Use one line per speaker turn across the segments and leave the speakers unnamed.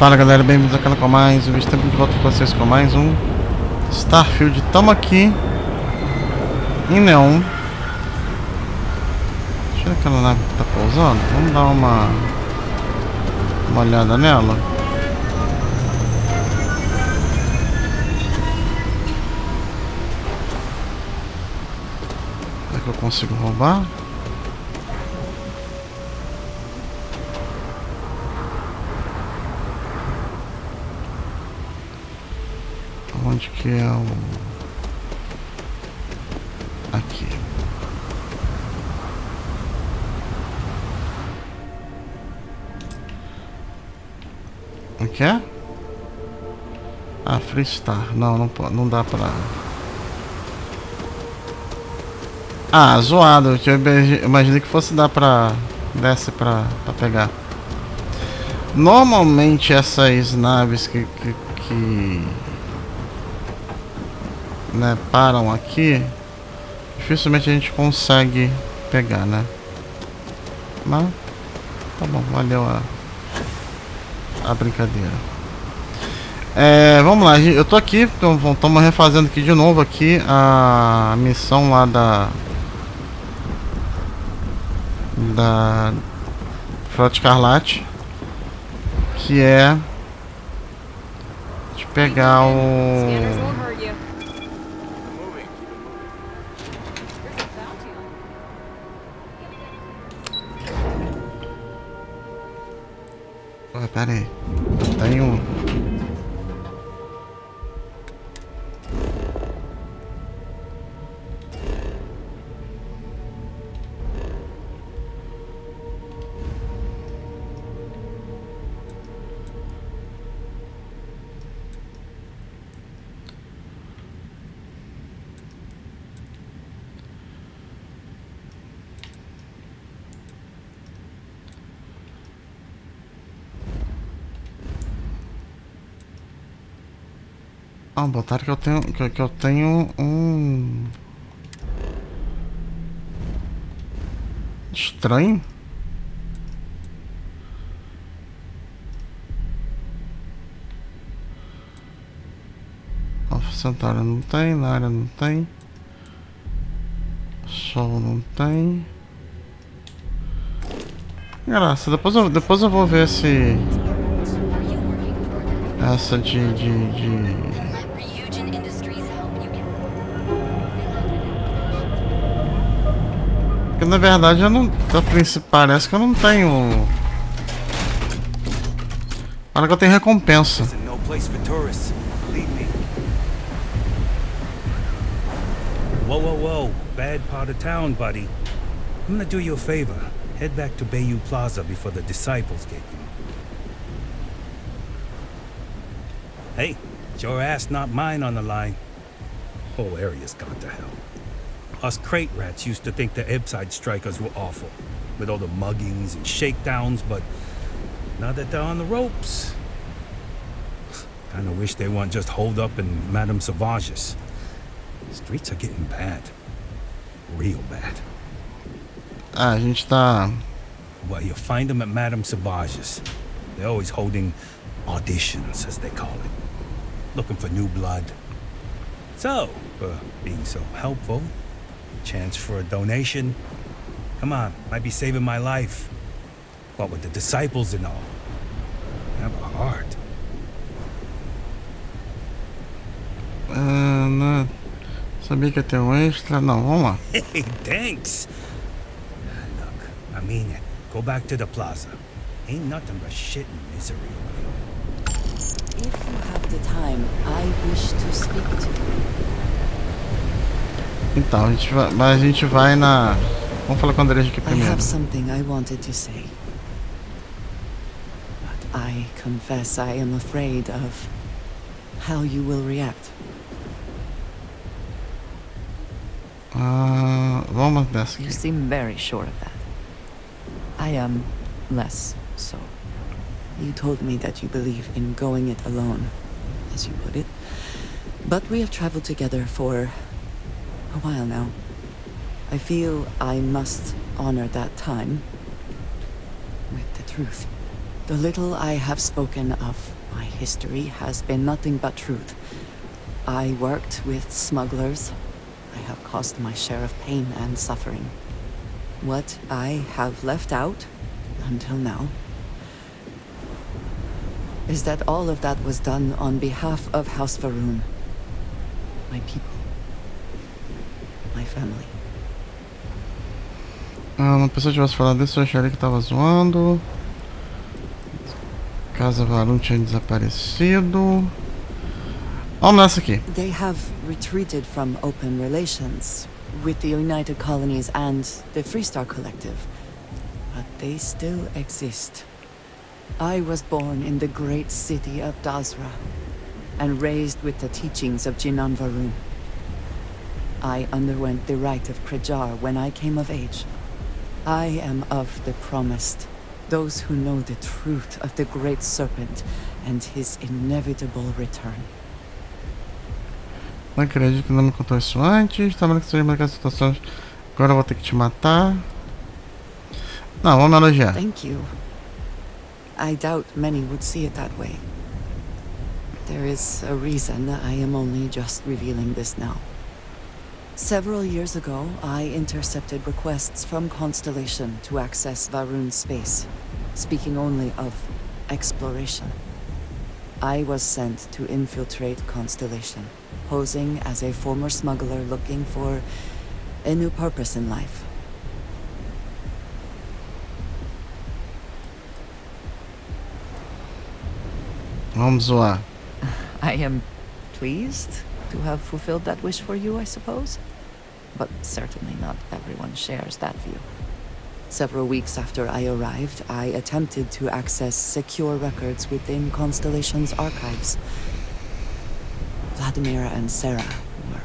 Fala galera, bem-vindos ao canal com mais um vídeo, tempo de volta com vocês com mais um Starfield. Estamos aqui em Neon. Deixa eu ver aquela nave que tá pousando. Vamos dar uma olhada nela. Será que eu consigo roubar? Onde que é o... Aqui. O que é? Ah, Freestar. Não pode, não dá pra... Ah, zoado. Eu imaginei que fosse dar pra... Desce pra pegar. Normalmente essas naves que né, param aqui, dificilmente a gente consegue pegar, né? Mas tá bom, valeu a brincadeira. Vamos lá, eu tô aqui, estamos refazendo aqui de novo aqui a missão lá da Frota Escarlate, que é de pegar o... Pera aí, eu tenho... Ah, botaram que eu tenho um... Estranho. Alfa Centauri não tem, na área não tem. Sol não tem. Graça, depois eu vou ver se... Essa Porque na verdade eu não... Parece que eu não tenho... Olha que eu tenho recompensa.
Whoa. Bad part of town, buddy. I'm gonna do you a favor. Head back to Bayou Plaza before the disciples get you. Hey, it's your ass, not mine on the line. Whole area's gone to hell. Us crate rats used to think the Ebside strikers were awful, with all the muggings and shakedowns, but now that they're on the ropes, kinda wish they weren't just holed up in Madame Sauvage's. Streets are getting bad. Real bad.
Ah, a gente tá...
Well, you find them at Madame Sauvage's. They're always holding auditions, as they call it. Looking for new blood. So, being so helpful, chance for a donation. Come on, might be saving my life. What with the disciples and all. Have a heart.
Não sabia que ia ter um extra. Não, vamos lá.
Hey, thanks. Look, I mean it. Go back to the plaza. Ain't nothing but shit and misery over here.
If you have the time, I wish to speak to you.
Então, a gente vai na... Vamos falar com a Energia aqui
I
primeiro.
have something I wanted to say. But I confess I am afraid of how you will react.
Vamos dessa aqui.
You seem very sure of that. I am less so. You told me that you believe in going it alone, as you put it. But we have traveled together for a while now. I feel I must honor that time with the truth. The little I have spoken of my history has been nothing but truth. I worked with smugglers. I have caused my share of pain and suffering. What I have left out, until now, is that all of that was done on behalf of House Varun. My people. My family.
Uma pessoa tivesse falado isso, eu acharia que tava zoando. Casa Varun tinha desaparecido. Vamos nessa aqui.
They have retreated from open relations with the United Colonies and the Freestar Collective. But they still exist. I was born in the great city of Dasra and raised with the teachings of Jinan Varun. I underwent the rite of Krejar when I came of age. I am of the promised, those who know the truth of the great serpent and his inevitable return.
Não acredito que não me contou isso antes. Tá vendo que seja marcar situações. Agora eu vou ter que te matar. Não, vamos elogiar.
Thank you. I doubt many would see it that way. There is a reason I am only just revealing this now. Several years ago, I intercepted requests from Constellation to access Varun's space, speaking only of exploration. I was sent to infiltrate Constellation, posing as a former smuggler looking for a new purpose in life.
Vamos zoar.
I am pleased to have fulfilled that wish for you, I suppose. But certainly not everyone shares that view. Several weeks after I arrived, I attempted to access secure records within Constellation's archives. Vladimir and Sarah were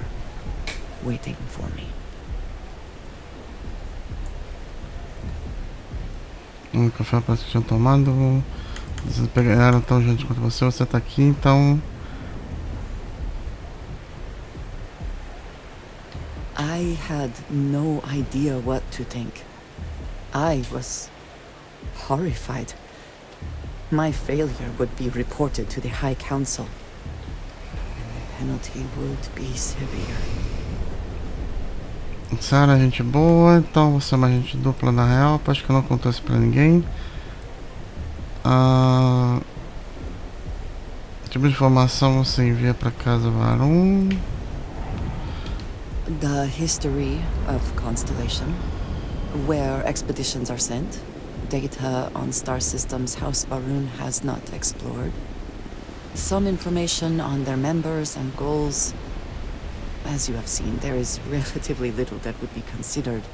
waiting for me.
Café parece que tinha tomado. Eles pegaram tão gente quanto você. Você tá aqui, então.
I had no idea what to think. I was horrified. My failure would be reported to the High Council. The penalty would be severe.
Sarah, gente boa. Então você é uma gente dupla na real. Acho que não contou isso pra ninguém. Tipo de informação você envia pra casa Varun.
The history of Constellation, where expeditions are sent, data on star systems House Varun has not explored, some information on their members and goals. As you have seen, there is relatively little that would be considered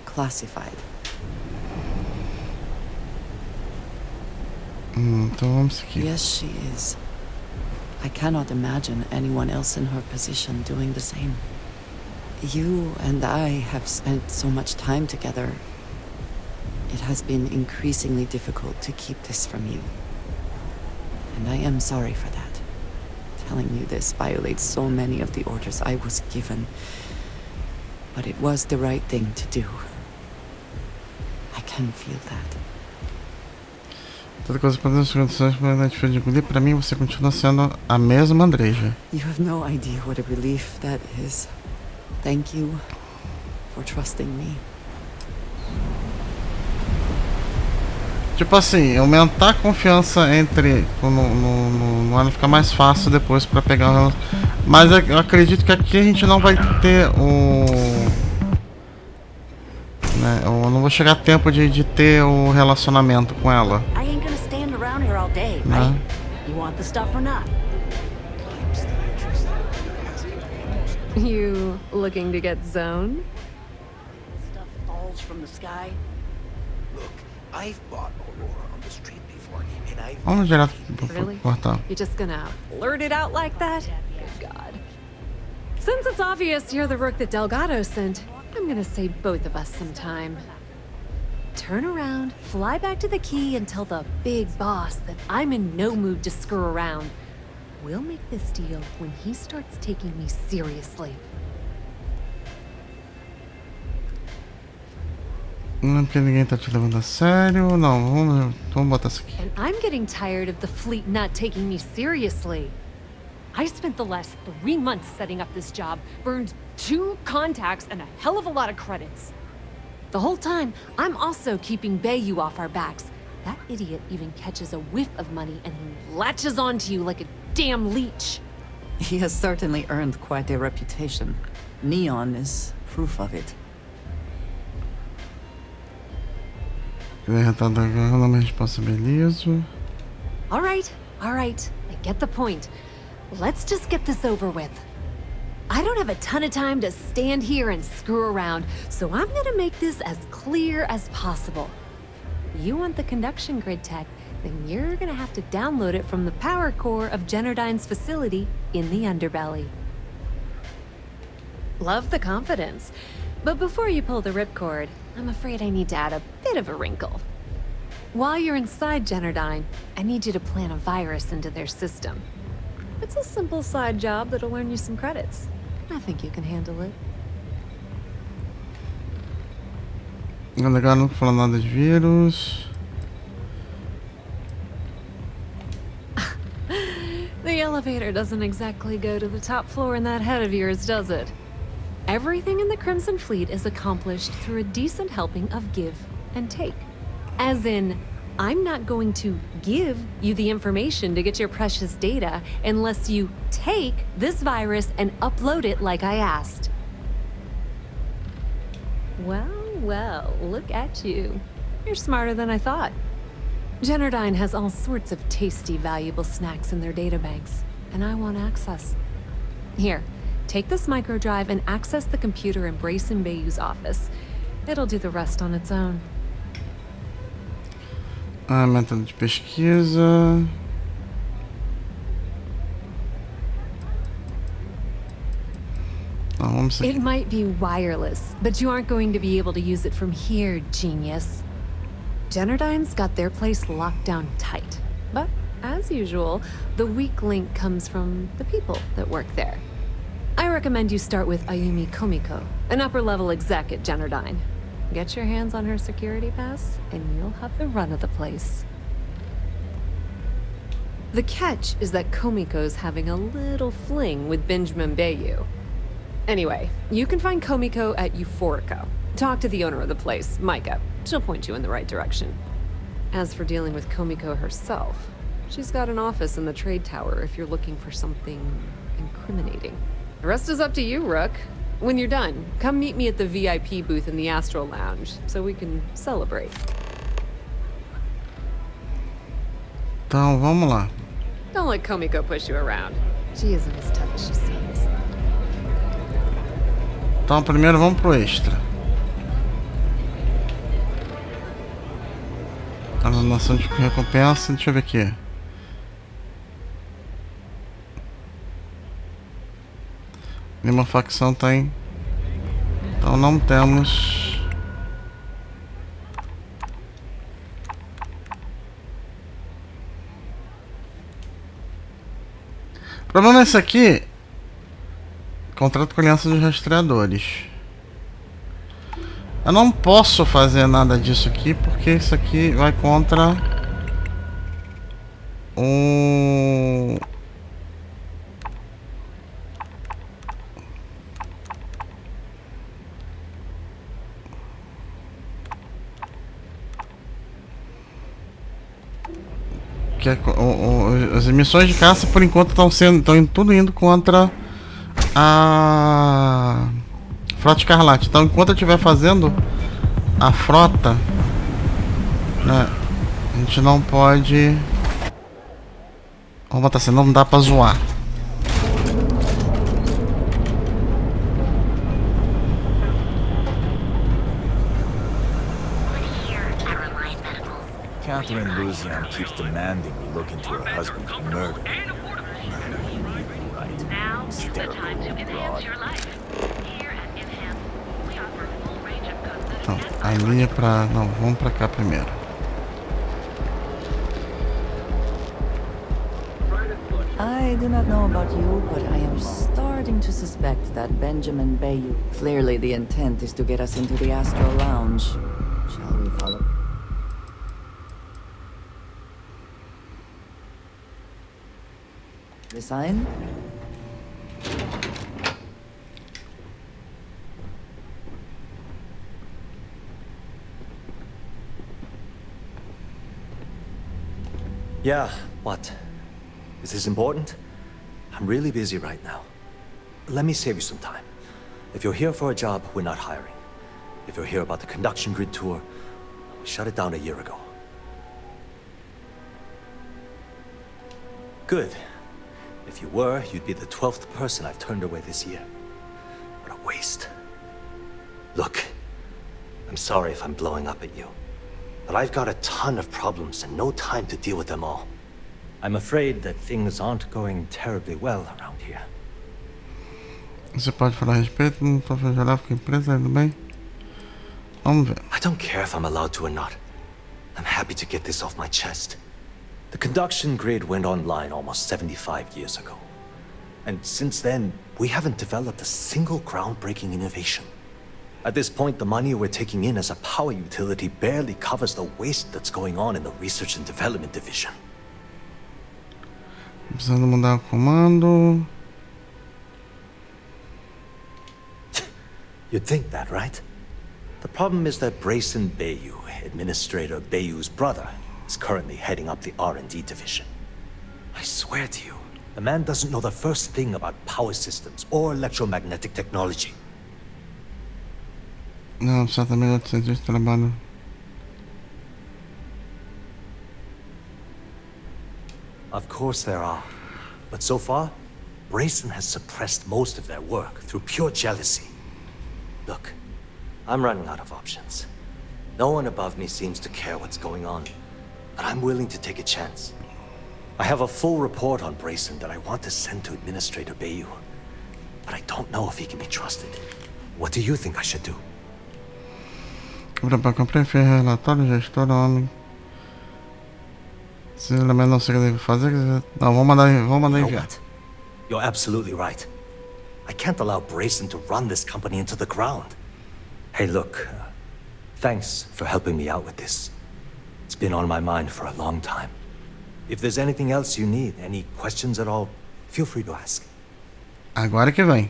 classified.
Então vamos seguir.
Yes, she is. I cannot imagine anyone else in her position doing the same. You and I have spent so much time together. It has been increasingly difficult to keep this from you. And I am sorry for that. Telling you this violates so many of the orders I was given. But it was the right thing to do. I can feel that.
Toda coisa que podemos condições para de engolir, pra mim você continua sendo a mesma Andreja.
You have no idea what a relief that is. Thank you for trusting me.
Tipo assim, aumentar a confiança entre no ano fica mais fácil depois pra pegar. Mas eu acredito que aqui a gente não vai ter o. Né, eu não vou chegar a tempo de ter o relacionamento com ela.
I ain't gonna stand around here all day,
Né?
right? You want the stuff or not?
You looking to get zoned?
Stuff falls from the sky.
Look, I've bought Aurora on the street before, and I've
Vamos direto pro
Really?
portal.
You just gonna blurt it out like that? Good God. Since it's obvious you're the rook that Delgado sent, I'm gonna save both of us some time. Turn around, fly back to the key, and tell the big boss that I'm in no mood to screw around. We'll make this deal when he starts taking me seriously.
Não é porque ninguém tá te levando a sério. Não, vamos botar isso aqui.
And I'm getting tired of the fleet not taking me seriously. I spent the last 3 months setting up this job, burned 2 contacts and a hell of a lot of credits. The whole time, I'm also keeping Bayou off our backs. That idiot even catches a whiff of money and he latches onto you like a damn leech.
He has certainly earned quite a reputation. Neon is proof of it.
Não me responsabilizo.
All right. I get the point. Let's just get this over with. I don't have a ton of time to stand here and screw around, so I'm gonna make this as clear as possible. You want the conduction grid tech, then you're gonna have to download it from the power core of Generdyne's facility in the underbelly. Love the confidence, but before you pull the ripcord, I'm afraid I need to add a bit of a wrinkle. While you're inside Generdyne, I need you to plant a virus into their system. It's a simple side job that'll earn you some credits. I think you can handle it.
Legal, não fala nada de vírus.
The elevator doesn't exactly go to the top floor in that head of yours, does it? Everything in the Crimson Fleet is accomplished through a decent helping of give and take. As in, I'm not going to give you the information to get your precious data unless you take this virus and upload it like I asked. Well, look at you. You're smarter than I thought. Generdyne has all sorts of tasty, valuable snacks in their databanks, and I want access. Here, take this microdrive and access the computer in Brayson Bayou's office. It'll do the rest on its own.
Método de pesquisa. Vamos aqui.
It might be wireless, but you aren't going to be able to use it from here, genius. Generdyne's got their place locked down tight. But, as usual, the weak link comes from the people that work there. I recommend you start with Ayumi Komiko, an upper-level exec at Generdyne. Get your hands on her security pass, and you'll have the run of the place. The catch is that Komiko's having a little fling with Benjamin Bayou. Anyway, you can find Komiko at Euphorica. Talk to the owner of the place, Micah. She'll point you in the right direction. As for dealing with Komiko herself, she's got an office in the trade tower if you're looking for something incriminating. The rest is up to you, Rook. When you're done, come meet me at the VIP booth in the Astral Lounge so we can celebrate.
Então, vamos lá.
Don't let Komiko push you around. She isn't as tough as she seems.
Então, primeiro vamos pro extra. Anotação de recompensa, deixa eu ver aqui. Nenhuma facção tem. Então não temos. O problema é esse aqui. Contrato com aliança dos rastreadores. Eu não posso fazer nada disso aqui porque isso aqui vai contra o que é, as emissões de caça por enquanto estão tudo indo contra a Frota Escarlate. Então enquanto eu estiver fazendo a frota, né, a gente não pode. Vamos botar assim, não dá pra zoar.
Catherine Luzian keeps demanding we look into her husband's murder.
Now is the time to enhance your life. Here at Enhance, we offer a full range of cosmetics
Então,
and
ali é pra. Não, vamos pra cá primeiro.
I do not know about you, but I am starting to suspect that Benjamin Bayou. Clearly the intent is to get us into the Astral Lounge. follow. The sign?
Yeah, what? Is this important? I'm really busy right now. Let me save you some time. If you're here for a job, we're not hiring. If you're here about the conduction grid tour, we shut it down a year ago. Good. If you were, you'd be the 12th person I've turned away this year. What a waste. Look, I'm sorry if I'm blowing up at you, but I've got a ton of problems and no time to deal with them all. I'm afraid that things aren't going terribly well around here.
Você pode falar a respeito, não estou geral com a empresa, tudo bem? Vamos ver.
I don't care if I'm allowed to or not. I'm happy to get this off my chest. The conduction grid went online almost 75 years ago. And since then, we haven't developed a single groundbreaking innovation. At this point, the money we're taking in as a power utility barely covers the waste that's going on in the research and development division.
Precisando mudar o comando.
You'd think that, right? The problem is that Brayson Bayou, Administrator Bayou's brother, is currently heading up the R&D division. I swear to you, the man doesn't know the first thing about power systems or electromagnetic technology.
Não, certamente outros de trabalho.
Of course there are. But so far, Brayson has suppressed most of their work through pure jealousy. Look, I'm running out of options. No one above me seems to care what's going on, but I'm willing to take a chance. I have a full report on Brayson that I want to send to Administrator Bayou, but I don't know if he can be trusted. What do you think I should do?
Para compreender relatório, gestor, homem. Se elemento não sei o que deve fazer, não, vamos mandar
You know
enviar.
what? You're absolutely right. I can't allow Brayson to run this company into the ground. Hey, look, thanks for helping me out with this. It's been on my mind for a long time. If there's anything else you need, any questions at all, feel free to ask.
Agora que vem.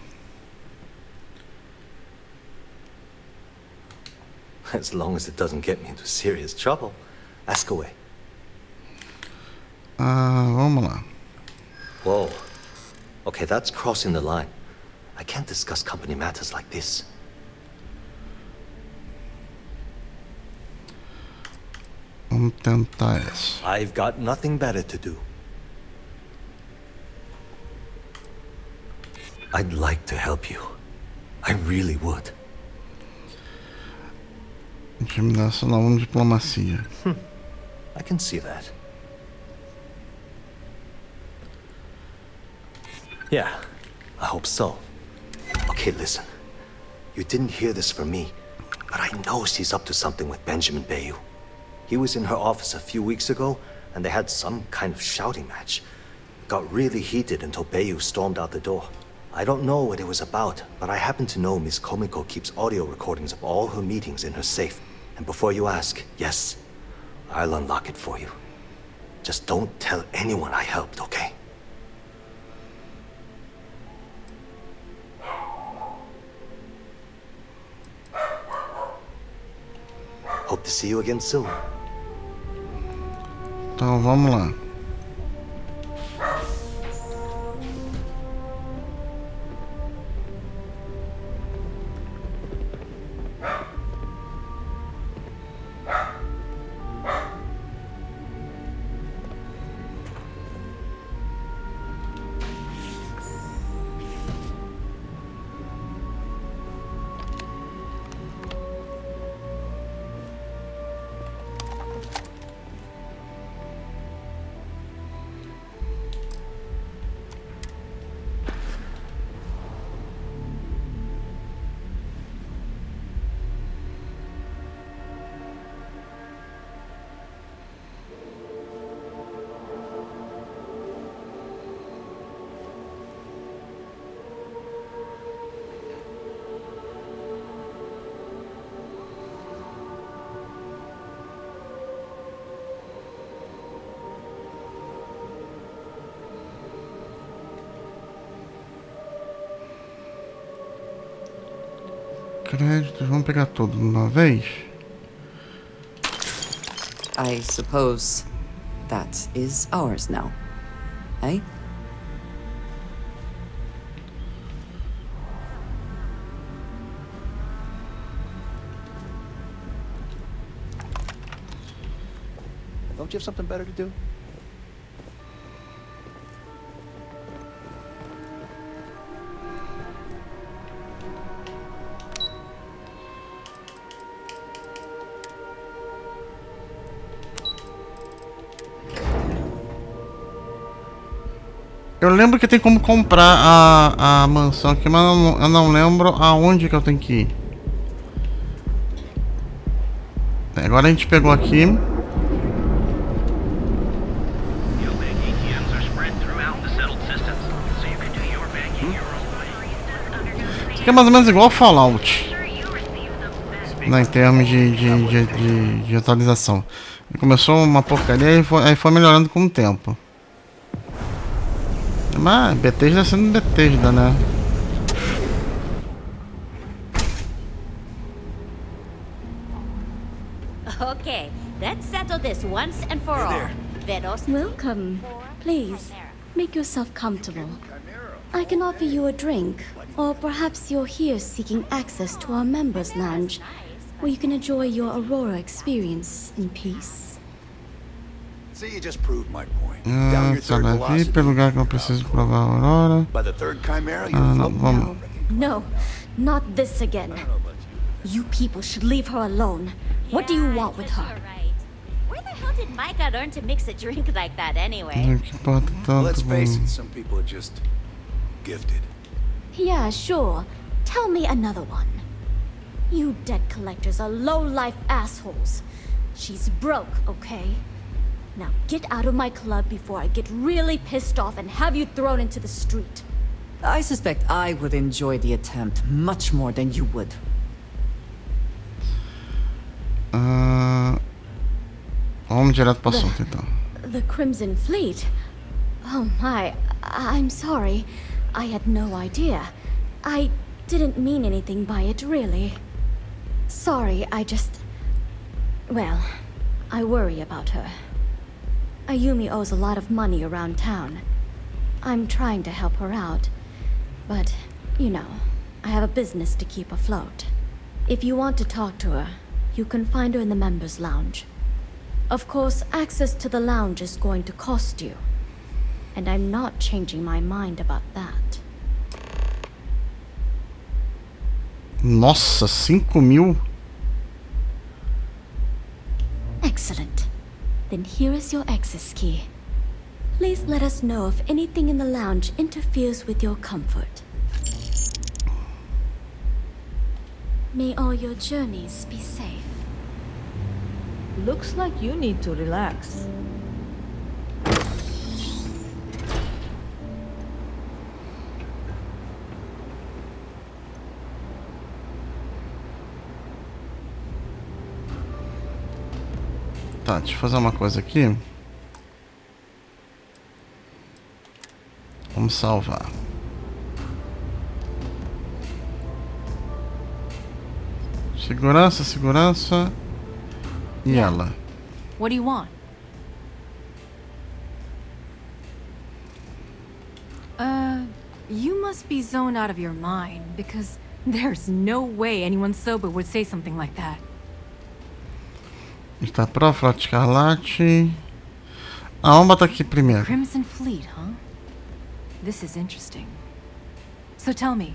As long as it doesn't get me into serious trouble, ask away.
Vamos lá.
Whoa. Okay, that's crossing the line. I can't discuss company matters like this.
Vamos tentar isso.
I've got nothing better to do. I'd like to help you. I really would.
Intimidação não, diplomacia.
I can see that. Yeah, I hope so. Okay, listen. You didn't hear this from me, but I know she's up to something with Benjamin Bayou. He was in her office a few weeks ago, and they had some kind of shouting match. It got really heated until Bayou stormed out the door. I don't know what it was about, but I happen to know Miss Komiko keeps audio recordings of all her meetings in her safe. And before you ask, yes, I'll unlock it for you. Just don't tell anyone I helped, okay? Hope to see you again soon.
Então vamos lá. créditos. Vamos pegar tudo de uma vez?
I suppose that is ours now. Eh?
Don't you have something better to do?
Eu lembro que tem como comprar a mansão aqui, mas eu não lembro aonde que eu tenho que ir. Agora a gente pegou aqui. Isso aqui é mais ou menos igual ao Fallout, né, em termos de atualização. Começou uma porcaria e aí foi melhorando com o tempo. Mas Bethesda sendo Bethesda, né?
Okay, let's settle this once and for all.
Welcome. Please, make yourself comfortable. I can offer you a drink, or perhaps you're here seeking access to our members' lounge, where you can enjoy your Aurora experience in peace.
See, you just proved my point.
Sabe aqui, pelo lugar que eu preciso provar a Aurora.
By the third chimera, you're
Não, vamos.
No, not this again. You people should leave her alone. What do you want with her?
Where the hell did Micah learn to mix a drink like that anyway?
Não que importa tanto.
Let's face it, some people are just gifted.
Yeah, sure. Tell me another one. You debt collectors are low-life assholes. She's broke, okay? Now get out of my club before I get really pissed off and have you thrown into the street.
I suspect I would enjoy the attempt much more than you would.
Vamos direto para o assunto então.
The Crimson Fleet? Oh my, I'm sorry. I had no idea. I didn't mean anything by it, really. Sorry, well, I worry about her. Ayumi owes a lot of money around town. I'm trying to help her out. But, you know, I have a business to keep afloat. If you want to talk to her, you can find her in the members' lounge. Of course, access to the lounge is going to cost you. And I'm not changing my mind about that.
Nossa, 5.000?
Excellent. Then here is your access key. Please let us know if anything in the lounge interferes with your comfort. May all your journeys be safe.
Looks like you need to relax.
Tá, deixa eu fazer uma coisa aqui. Vamos salvar. Segurança, segurança. E ela.
What do you want? You must be zoned out of your mind, because there's no way anyone sober would say something like that.
Está pro, Frota Escarlate. Vamos botar aqui primeiro.
Crimson Fleet, huh? This is interesting. So tell me,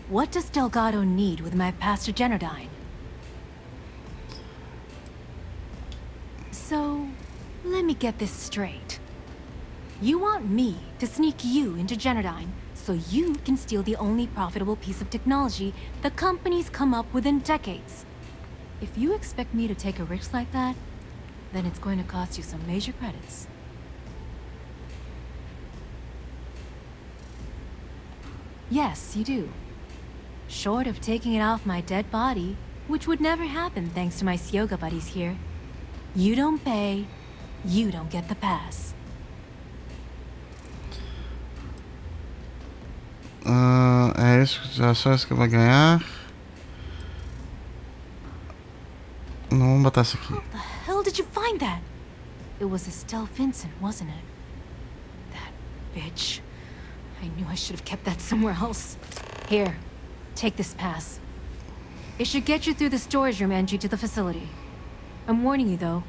what does Delgado need with my Pastor Genodyne? So, let me get this straight. You want me to sneak you into Genodyne so you can steal the only profitable piece of technology the company's come up with in decades. If you expect me to take a risk like that, then it's going to cost you some major credits. Yes, you do. Short of taking it off my dead body, which would never happen thanks to my Syoga buddies here. You don't pay, you don't get the pass.
É isso, é só isso que eu vou ganhar. Não, vamos botar isso aqui.
How the hell did you find that? It was Estelle Vincent, wasn't it? That bitch. I knew I should have kept that somewhere else. Here, take this pass. It should get you through the storage room entry to the facility. I'm warning you though.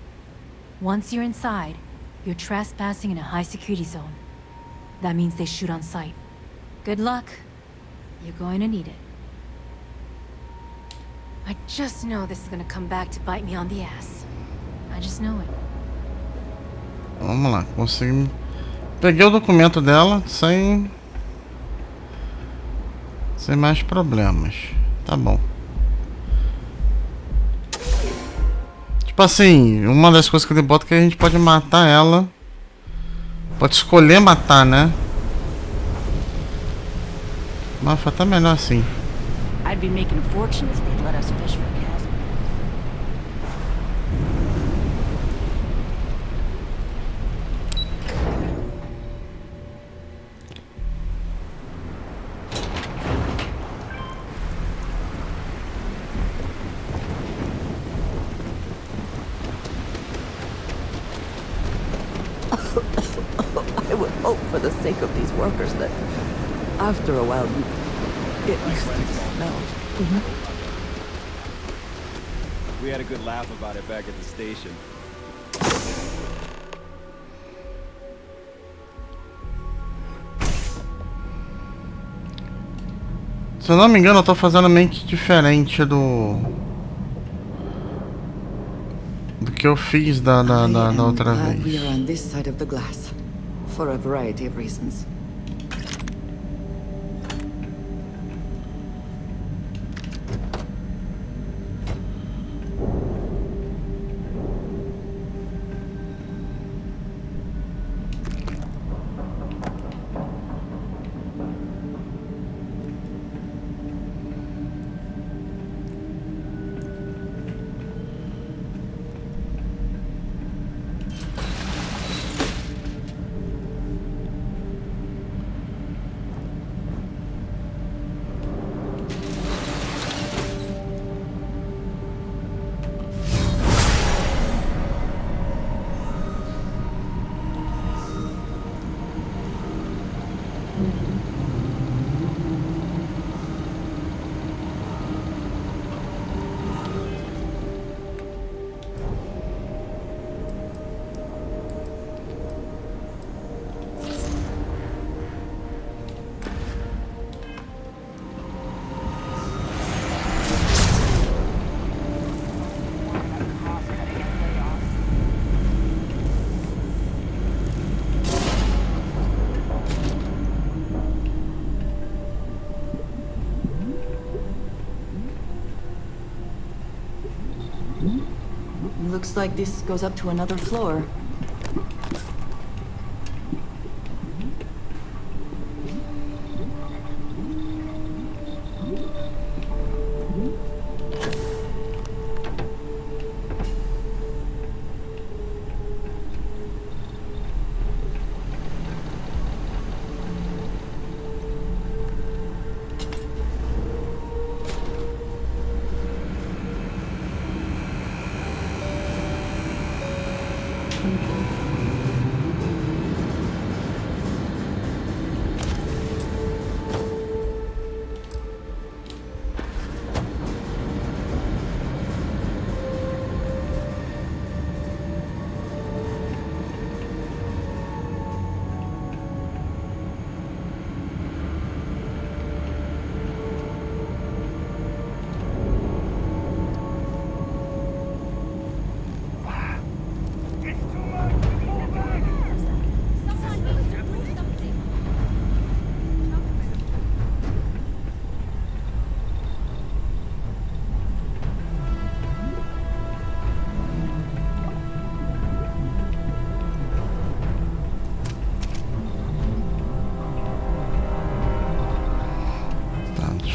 Once you're inside, you're trespassing in a high security zone. That means they shoot on sight. Good luck. You're going to need it. I just know this is gonna come back to bite me on the ass. I just know it.
Vamos lá, consegui. Peguei o documento dela sem mais problemas. Tá bom. Tipo assim, uma das coisas que ele bota é que a gente pode matar ela. Pode escolher matar, né? Mas foi até melhor assim.
I'd be making a fortune if they'd let us fish for chasm.
I would hope for the sake of these workers that after a while you get used to the smell.
We had a good laugh about it back at the station.
Se eu não me engano, eu tô fazendo meio que diferente do que eu fiz da outra vez.
We are on this side of the glass for a variety of reasons. Looks like this goes up to another floor.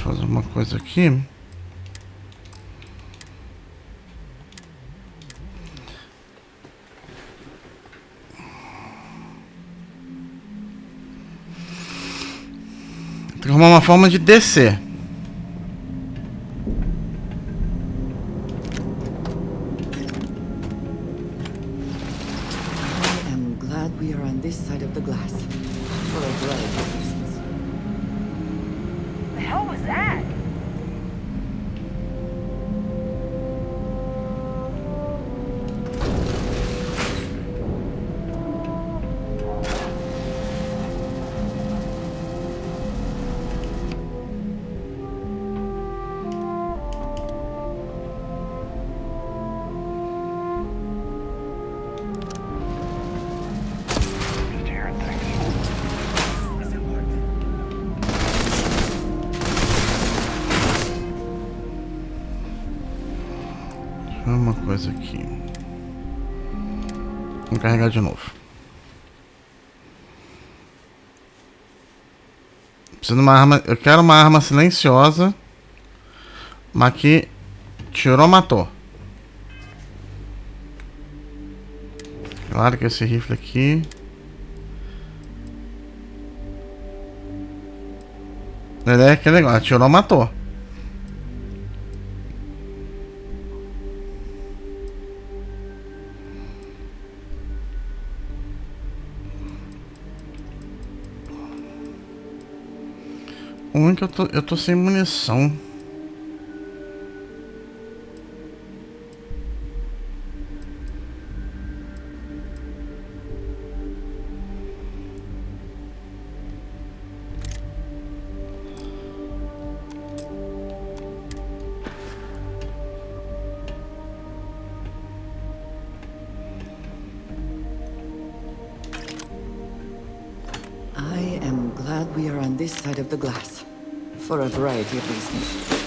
Fazer uma coisa aqui. Tem que arrumar uma forma de descer.
glad we are on this side of the glass. For a variety of reasons.
The hell was that?
Uma coisa aqui. Vou carregar de novo. Preciso de uma arma. Eu quero uma arma silenciosa. Mas que tirou, matou. Claro que esse rifle aqui. Ele é aquele negócio. Tirou, matou. O ruim é que eu tô sem munição.
I am glad we are on this side of the glass. For a variety of reasons.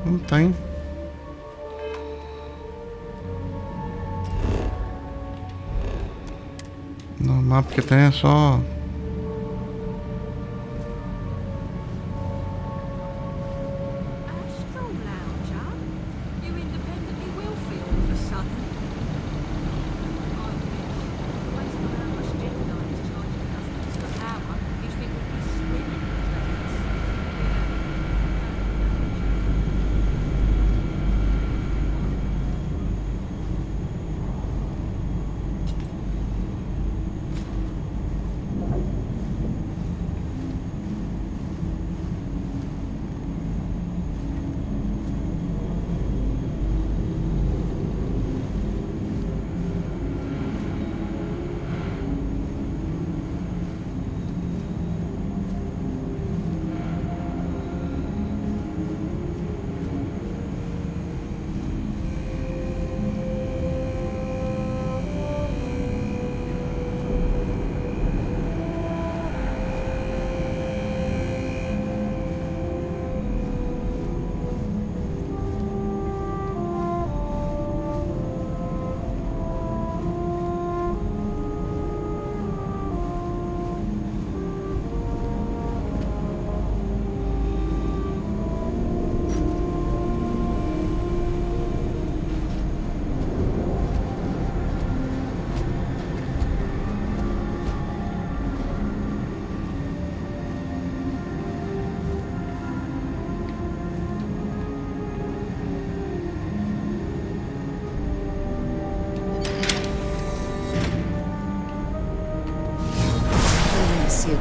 Não tem. Normal, porque tem é só...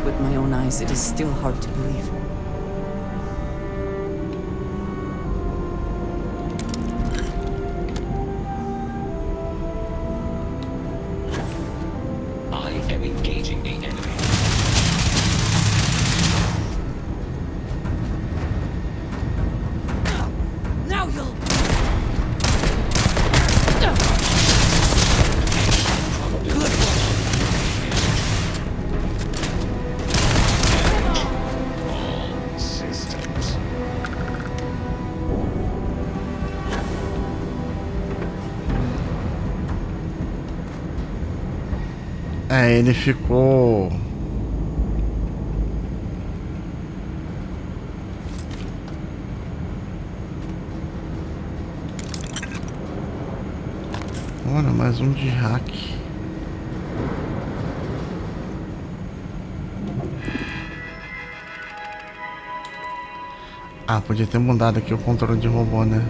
with my own eyes, it is still hard to believe.
I am engaging the enemy.
Now you'll...
É, ele ficou... Olha, mais um de hack. Ah, podia ter mudado aqui o controle de robô, né?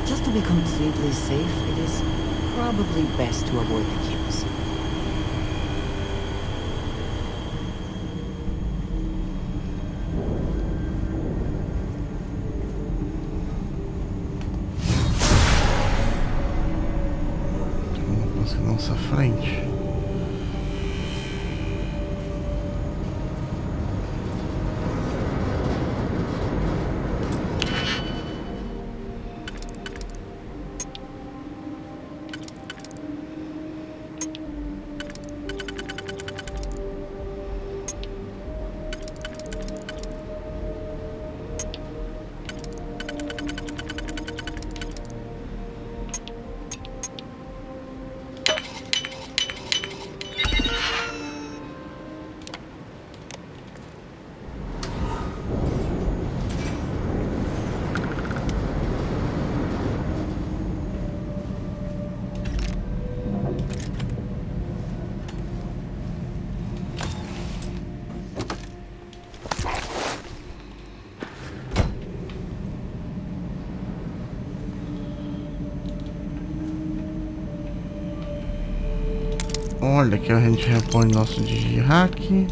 Just to be completely safe, it is probably best to avoid the queues.
Vamos na nossa frente. Olha, aqui a gente repõe nosso hack.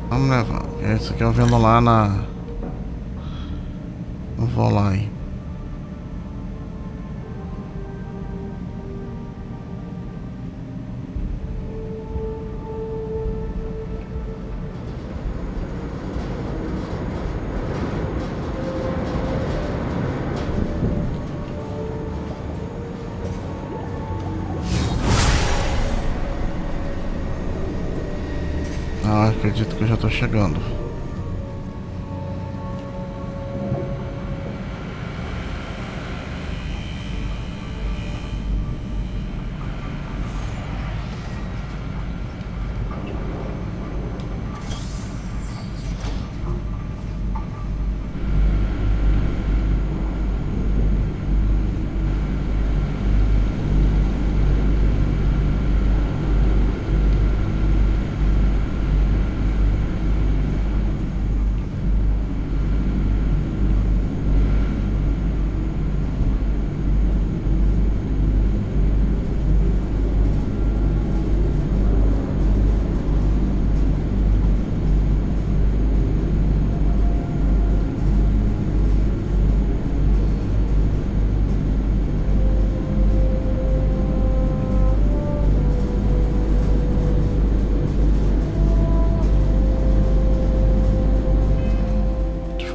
Vamos levar. Isso aqui eu vendo lá na... Eu vou lá aí. Ah, acredito que eu já tô chegando.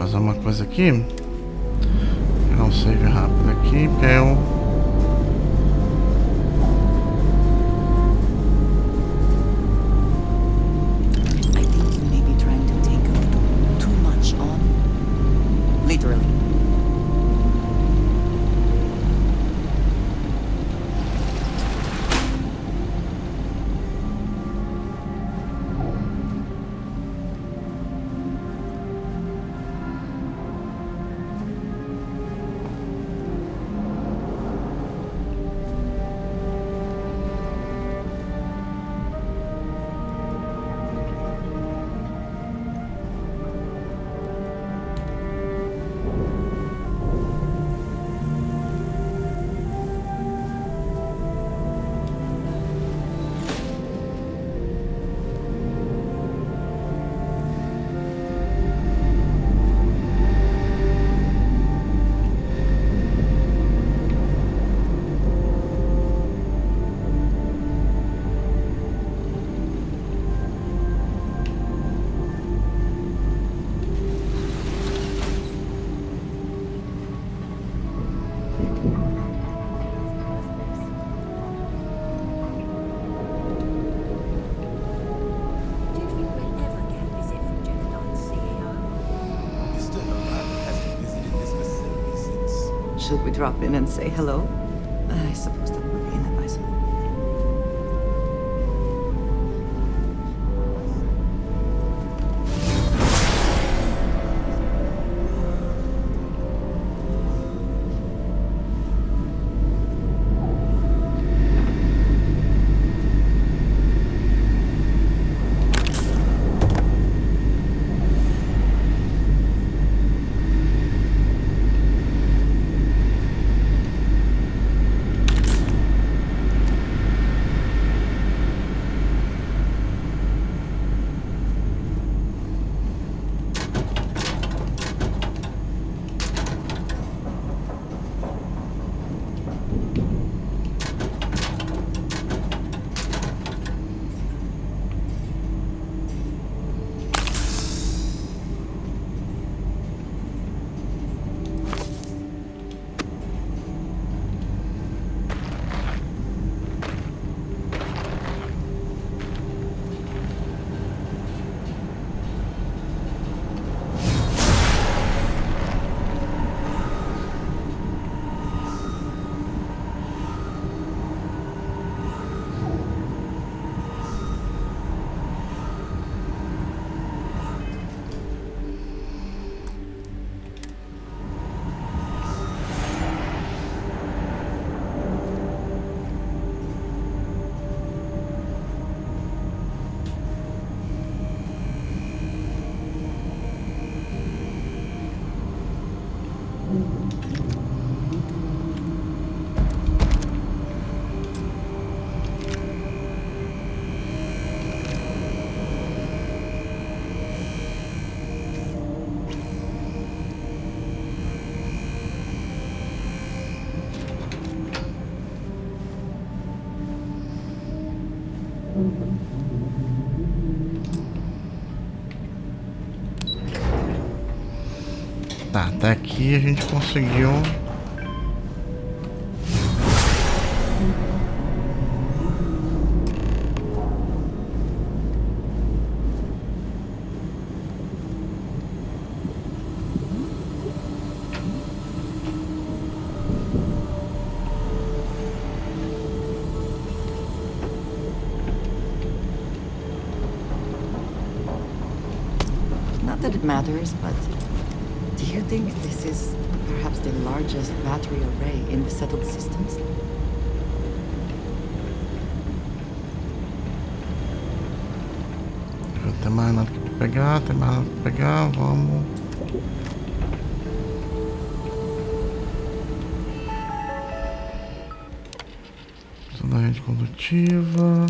fazer uma coisa aqui. Pegar um save rápido aqui, porque eu...
I think you may be trying to take a little too much on. Literally. Should we drop in and say hello? I suppose that would be inadvisable.
Tá, até aqui a gente conseguiu.
Not that it matters, but do you think this is perhaps the largest battery array in the settled systems?
Tem mais nada que pegar, tem mais nada que pegar, vamos. Precisa da rede condutiva.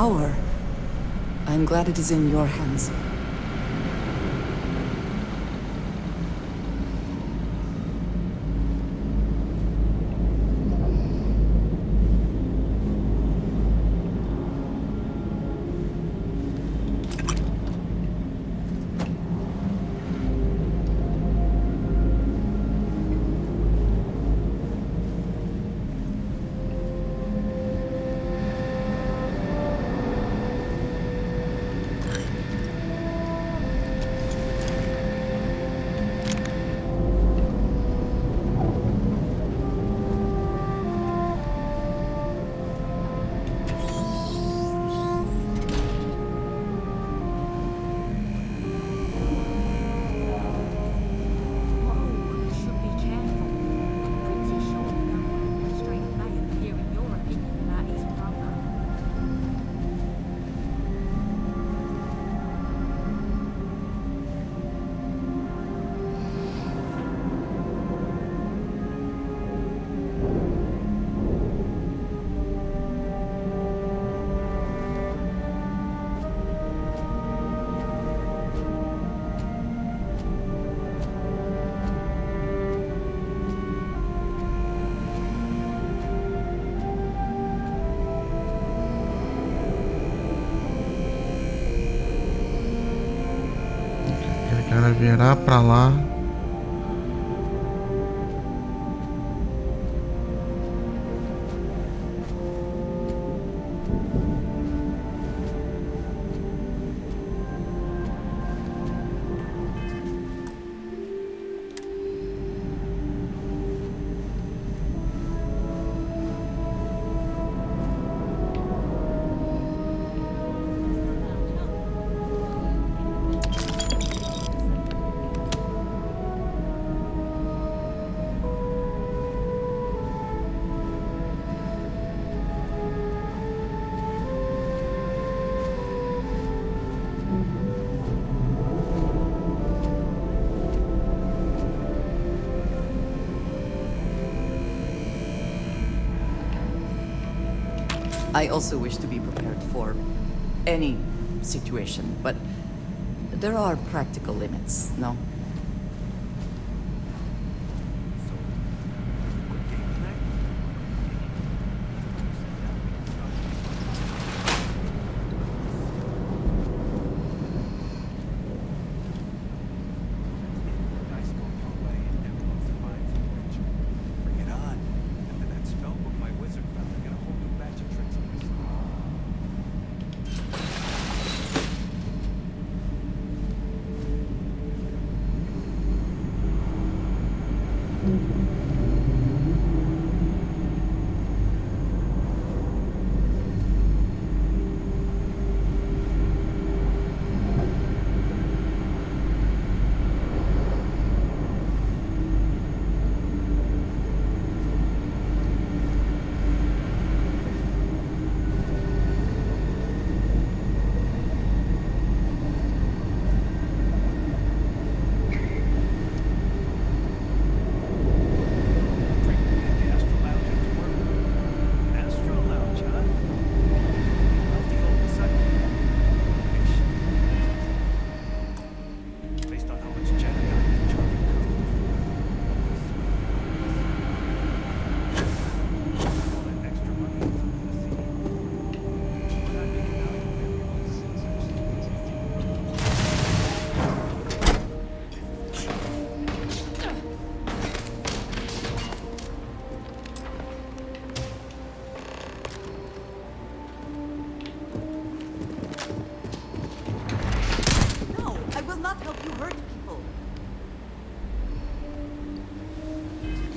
power. I'm glad it is in your hands.
Cara virar pra lá.
I also wish to be prepared for any situation, but there are practical limits, no?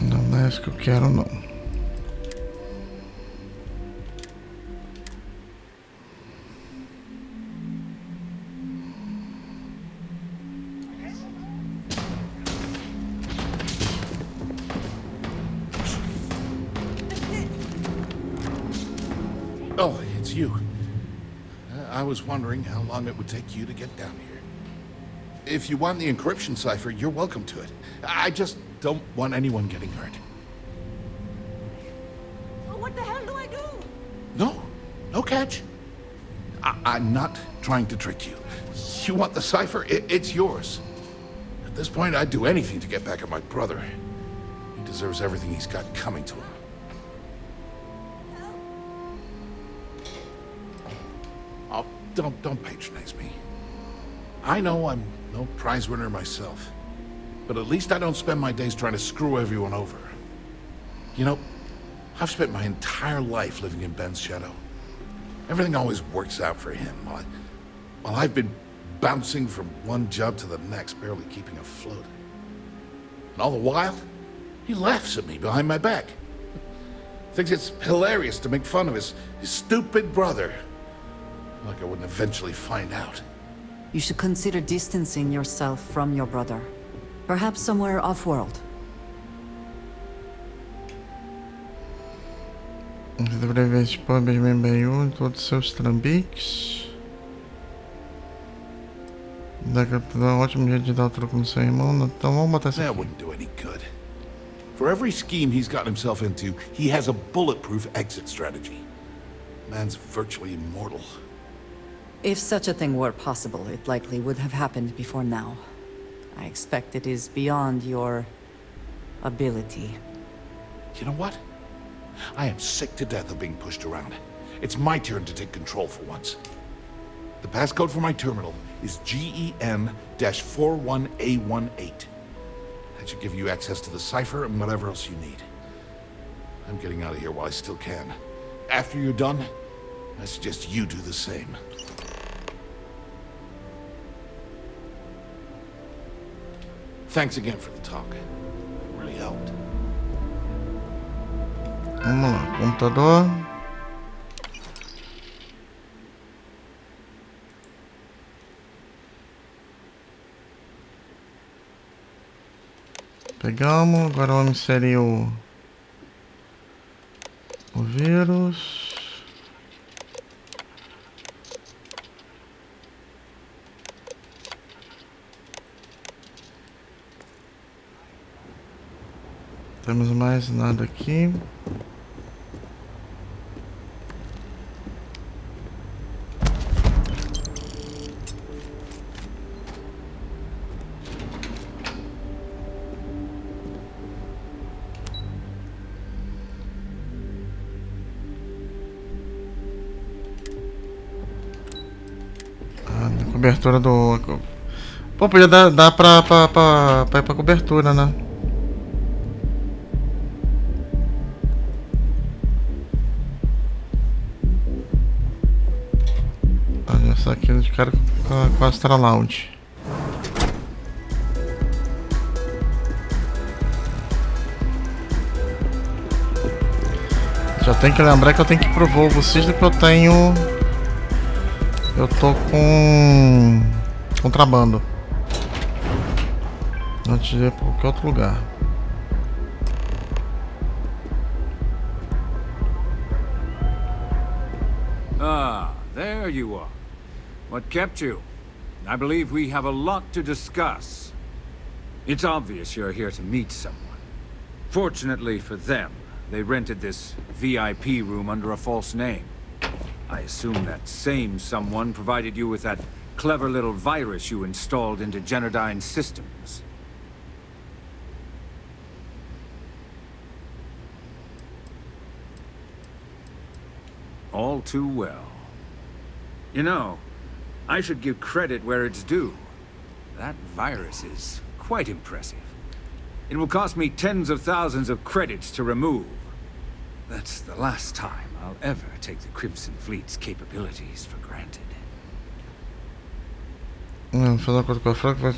Não é isso que eu quero, não.
Oh, it's you. I was wondering how long it would take you to get down here. If you want the encryption cipher, you're welcome to it. I just don't want anyone getting hurt.
What the hell do I do?
No catch. I'm not trying to trick you. You want the cipher? It's yours. At this point, I'd do anything to get back at my brother. He deserves everything he's got coming to him. Oh, don't patronize me. I know I'm no prize winner myself, but at least I don't spend my days trying to screw everyone over. You know, I've spent my entire life living in Ben's shadow. Everything always works out for him, while I've been bouncing from one job to the next, barely keeping afloat. And all the while, he laughs at me behind my back. Thinks it's hilarious to make fun of his stupid brother. Like I wouldn't eventually find out.
You should consider distancing yourself from your brother. Perhaps somewhere off-world.
Você deveria ver expor Benjamin Bayou em todos os seus trambiques. Da captura, um ótimo jeito de dar o troco no seu irmão. Então vamos botar isso aqui.
That wouldn't do any good. For every scheme he's gotten himself into, he has a bulletproof exit strategy. Man's virtually immortal.
If such a thing were possible, it likely would have happened before now. I expect it is beyond your ability.
You know what? I am sick to death of being pushed around. It's my turn to take control for once. The passcode for my terminal is GEN-41A18. That should give you access to the cipher and whatever else you need. I'm getting out of here while I still can. After you're done, I suggest you do the same. Thanks again for the talk. It really helped.
Vamos lá, computador. Pegamos, agora vamos inserir o vírus. Temos mais nada aqui. Cobertura do... Pô, podia dar pra ir pra cobertura, né? Olha só aqui de cara com a Astra Lounge. Já tem que lembrar que eu tenho que ir pro voo Cisne, que eu tenho... Eu tô com contrabando antes de ir pra qualquer outro lugar.
Ah, there you are. What kept you? I believe we have a lot to discuss. It's obvious you're here to meet someone. Fortunately for them, they rented this VIP room under a false name. I assume that same someone provided you with that clever little virus you installed into Genodyne's systems. All too well. You know, I should give credit where it's due. That virus is quite impressive. It will cost me tens of thousands of credits to remove. That's the last time I'll ever take the Crimson Fleet's capabilities for granted.
Vamos fazer uma coisa com a Franca, vai...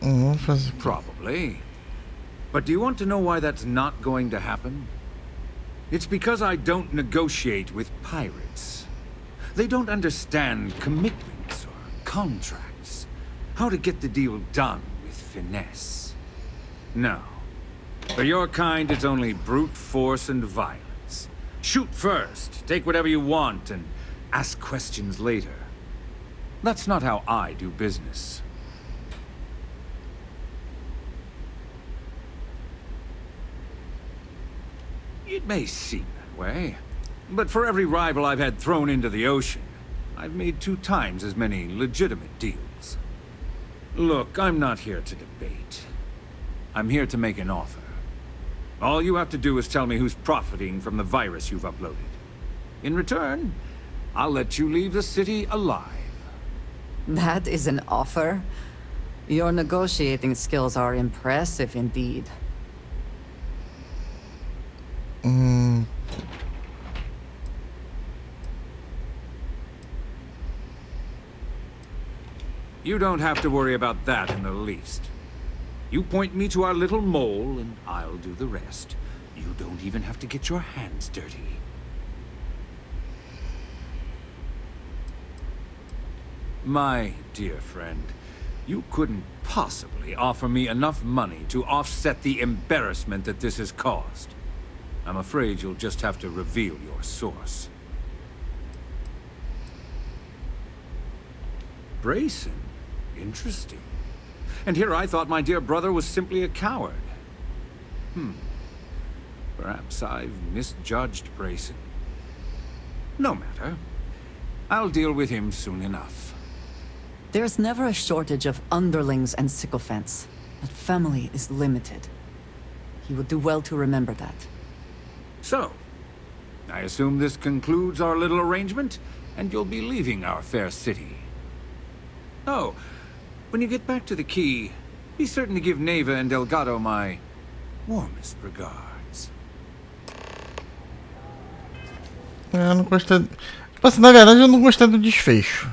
Vamos fazer...
Probably. But do you want to know why that's not going to happen? It's because I don't negotiate with pirates. They don't understand commitments or contracts. How to get the deal done with finesse. No. For your kind, it's only brute force and violence. Shoot first, take whatever you want, and ask questions later. That's not how I do business. It may seem that way, but for every rival I've had thrown into the ocean, I've made 2 times as many legitimate deals. Look, I'm not here to debate. I'm here to make an offer. All you have to do is tell me who's profiting from the virus you've uploaded. In return, I'll let you leave the city alive.
That is an offer? Your negotiating skills are impressive indeed.
You don't have to worry about that in the least. You point me to our little mole, and I'll do the rest. You don't even have to get your hands dirty. My dear friend, you couldn't possibly offer me enough money to offset the embarrassment that this has caused. I'm afraid you'll just have to reveal your source. Brayson? Interesting. And here I thought my dear brother was simply a coward. Perhaps I've misjudged Brayson. No matter. I'll deal with him soon enough.
There's never a shortage of underlings and sycophants, but family is limited. He would do well to remember that.
So, I assume this concludes our little arrangement, and you'll be leaving our fair city. Oh, when you get back to the key, be certain to give Neva and Delgado my warmest regards.
Eu não gostei. Tipo assim, na verdade, eu não gostei do desfecho.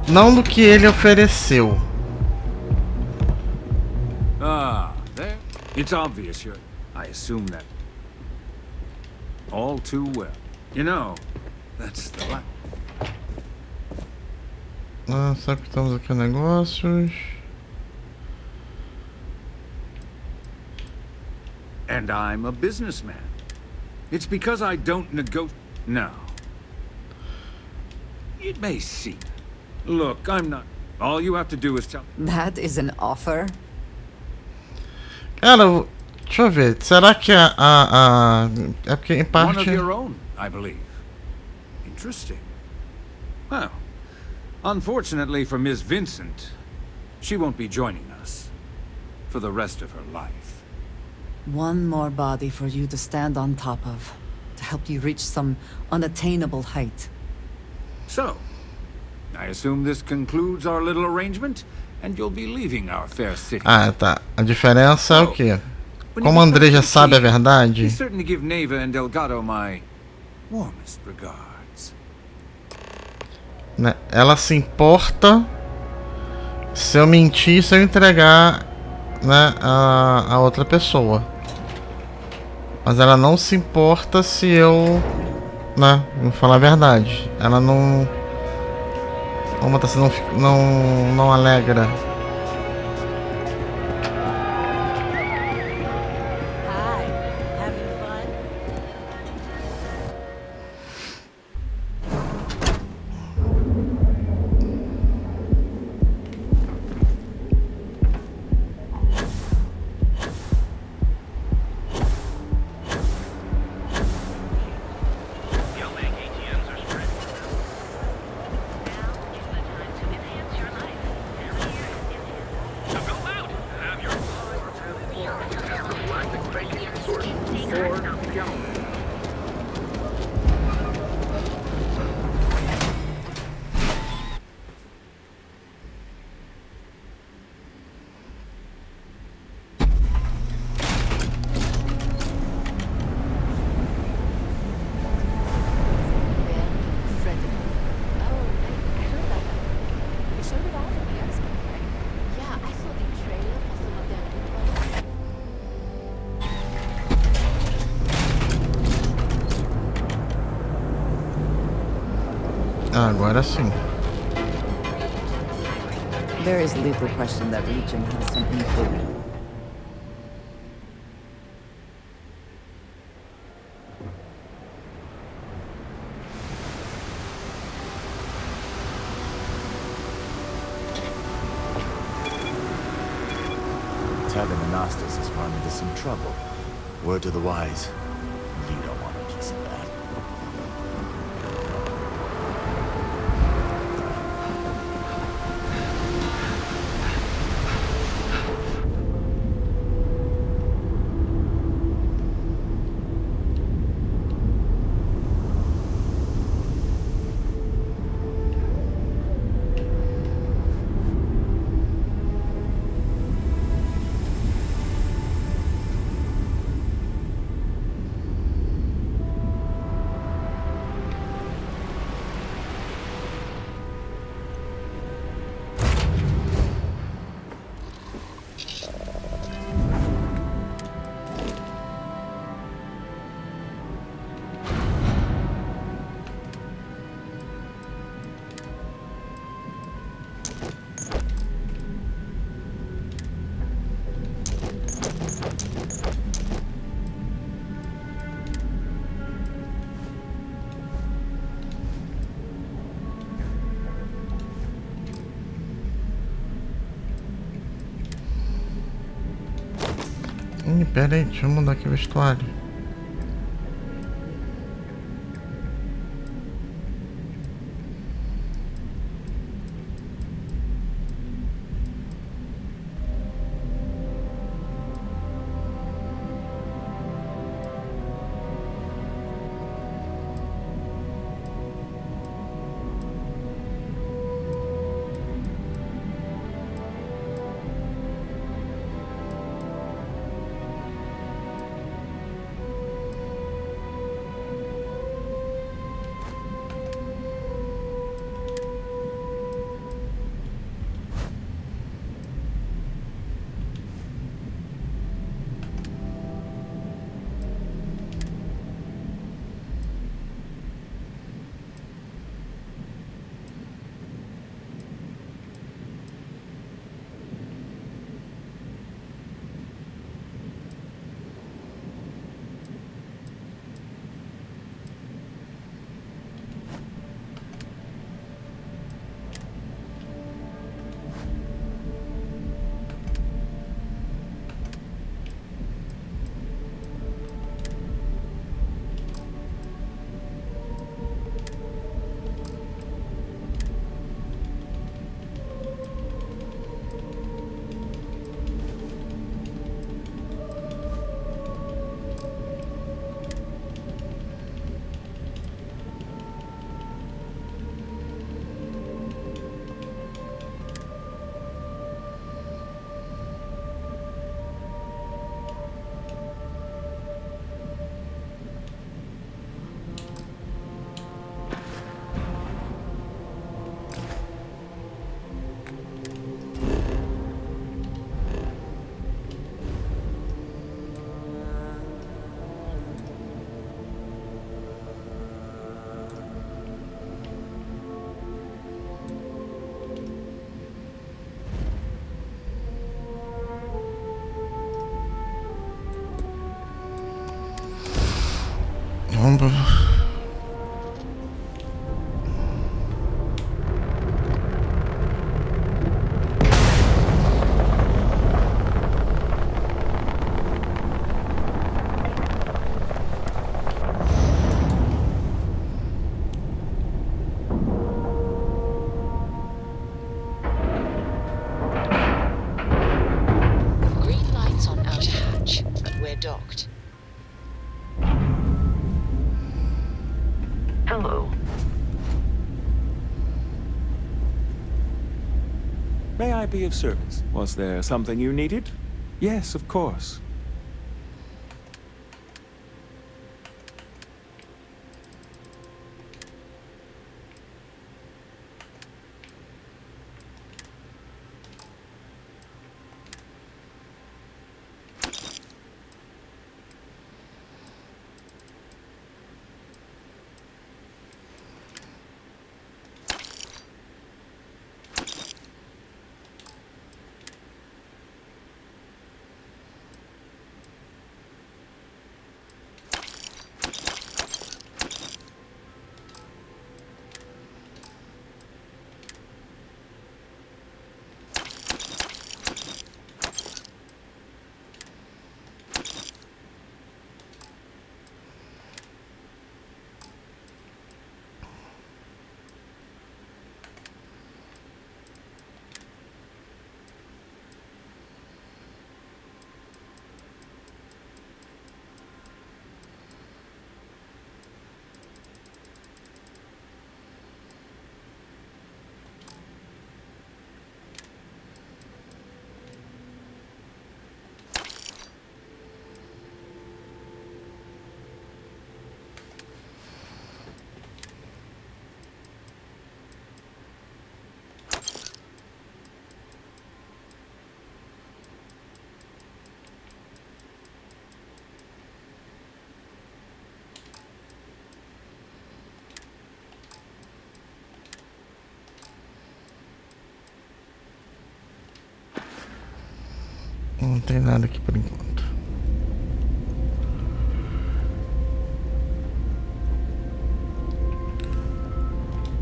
Não do que ele ofereceu.
Ah, there. It's obvious you're... I assume that. All too well. You know, that's the line.
Ah, sabe que estamos aqui negócios.
And I'm a businessman. It's because I don't negotiate. No. It may seem. Look, I'm not. All you have to do is tell.
That is an offer?
Cara, deixa eu ver. Será que é porque em parte.
One of your own, I believe. Interesting. Well, unfortunately for Miss Vincent, she won't be joining us for the rest of her life.
One more body for you to stand on top of, to help you reach some unattainable height.
So, I assume this concludes our little arrangement, and you'll be leaving our fair city.
Ah, tá. A diferença é o quê? Como a André já sabe a verdade.
Be certain to give Neva and Delgado my warmest regards.
Né? Ela se importa se eu mentir, se eu entregar, né, a outra pessoa. Mas ela não se importa se eu, né, vou falar a verdade. Ela não... Como tá sendo, não alegra. Agora sim.
There is little question that region has some influence.
Nastas has run into some trouble. Word to the wise. You don't want a piece of that.
Pera aí, deixa eu mudar aqui o vestuário. Vamos.
Green lights on outer hatch. We're docked.
Hello.
May I be of service? Was there something you needed? Yes, of course.
Não tem nada aqui por enquanto.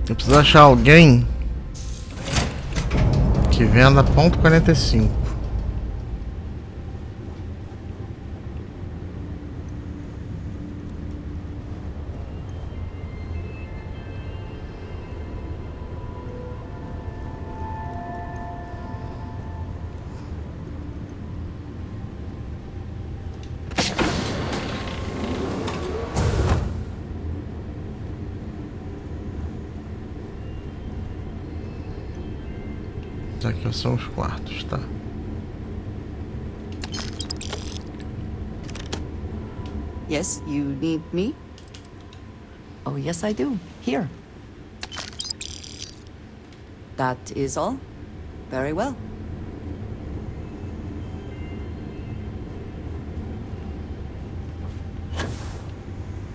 Eu preciso achar alguém que venda .45. Aqui são os quartos, tá?
Yes, you need me? Oh, yes, I do. Here. That is all? Very well.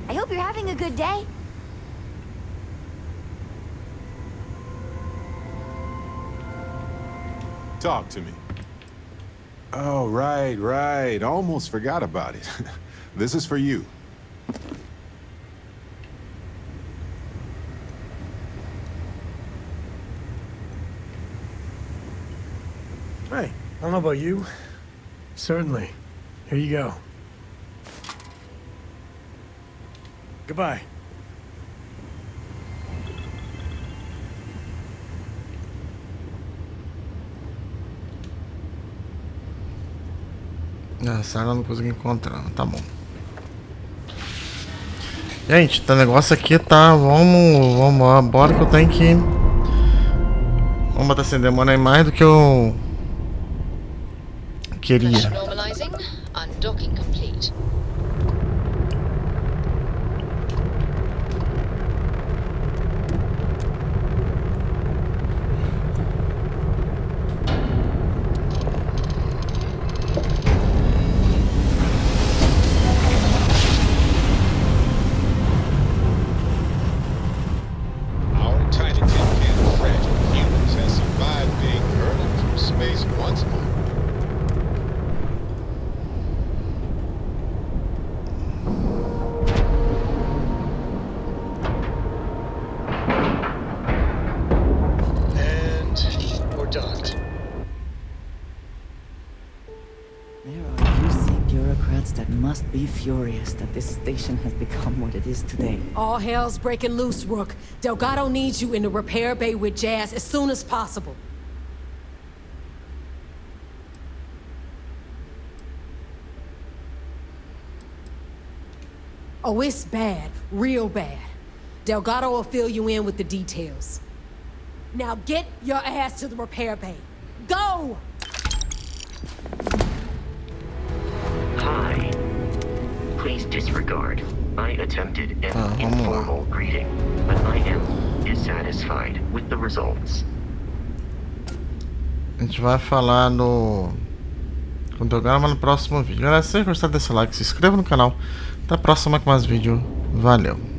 I hope you're having a good day.
Talk to me. Oh, right. Almost forgot about it. This is for you.
Hey, I don't know about you. Certainly. Here you go. Goodbye.
Essa área eu não consegui encontrar, tá bom. Gente, o negócio aqui tá. Vamos, bora que eu tenho que. Vamos botar sem demora mais do que eu queria.
Normalizing, undocking complete.
Be furious that this station has become what it is today.
All hell's breaking loose, Rook. Delgado needs you in the repair bay with Jazz as soon as possible. Oh, it's bad. Real bad. Delgado will fill you in with the details. Now get your ass to the repair bay. Go!
Hi. Please disregard. I attempted an informal greeting, but I am dissatisfied with the results.
A gente vai falar no programa no próximo vídeo. Galera, se vocês gostaram desse like, se inscreva no canal. Até a próxima com mais vídeo. Valeu!